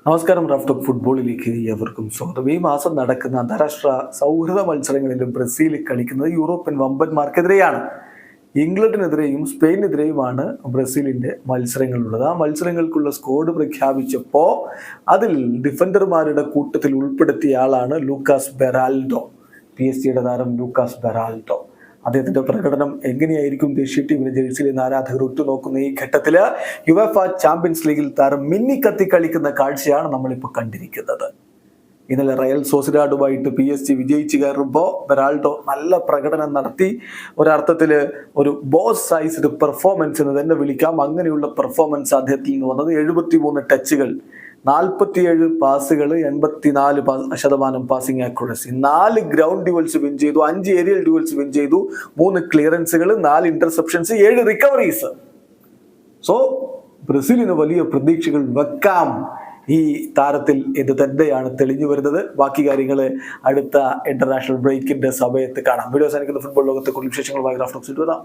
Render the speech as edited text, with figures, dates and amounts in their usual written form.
നമസ്കാരം. റാഫ് ഫുട്ബോളിലേക്ക് ഏവർക്കും സ്വാഗതം. ഈ മാസം നടക്കുന്ന അന്താരാഷ്ട്ര സൗഹൃദ മത്സരങ്ങളിലും ബ്രസീൽ കളിക്കുന്നത് യൂറോപ്യൻ വമ്പന്മാർക്കെതിരെയാണ്. ഇംഗ്ലണ്ടിനെതിരെയും സ്പെയിനെതിരെയുമാണ് ബ്രസീലിന്റെ മത്സരങ്ങളുള്ളത്. ആ മത്സരങ്ങൾക്കുള്ള സ്ക്വാഡ് പ്രഖ്യാപിച്ചപ്പോൾ അതിൽ ഡിഫൻഡർമാരുടെ കൂട്ടത്തിൽ ഉൾപ്പെടുത്തിയ ആളാണ് ലൂക്കാസ് ബെറാൽഡോ. PSG താരം ലൂക്കാസ് ബെറാൽഡോ. അദ്ദേഹത്തിന്റെ പ്രകടനം എങ്ങനെയായിരിക്കും ദേശീയ ടീമിന്റെ ജേഴ്സിയിൽ നിന്ന് ആരാധകർ ഉറ്റുനോക്കുന്ന ഈ ഘട്ടത്തില് യുവേഫ ചാമ്പ്യൻസ് ലീഗിൽ താരം മിന്നിക്കത്തി കളിക്കുന്ന കാഴ്ചയാണ് നമ്മളിപ്പോൾ കണ്ടിരിക്കുന്നത്. ഇന്നലെ റയൽ സോസിഡാഡുമായിട്ട് PSG വിജയിച്ചു കയറുമ്പോൾ ബെറാൾഡോ നല്ല പ്രകടനം നടത്തി. ഒരർത്ഥത്തില് ഒരു ബോസ് സൈസ്ഡ് പെർഫോമൻസ് എന്ന് തന്നെ വിളിക്കാം. അങ്ങനെയുള്ള പെർഫോമൻസ് അദ്ദേഹത്തിൽ നിന്ന് വന്നത്. 73 ടച്ചുകൾ, 47 പാസുകൾ, 84% passing accuracy, 4 ground duels win ചെയ്തു, 5 ഏരിയൽ ഡ്യുവൽസ് വിൻ ചെയ്തു, 3 ക്ലിയറൻസുകൾ, 4 ഇന്റർസെപ്ഷൻസ്, 7 റിക്കവറീസ്. സോ ബ്രസീലിന് വലിയ പ്രതീക്ഷകൾ വെക്കാം ഈ താരത്തിൽ എന്ന് തന്നെയാണ് തെളിഞ്ഞു വരുന്നത്. ബാക്കി കാര്യങ്ങൾ അടുത്ത ഇന്റർനാഷണൽ ബ്രേക്കിന്റെ സമയത്ത് കാണാം. വീഡിയോ അവസാനിക്കുന്ന ഫുട്ബോൾ ലോകത്തെ കൂടുതൽ വിശേഷങ്ങളുമായി റാഫ് ടോക്സ് വരാം.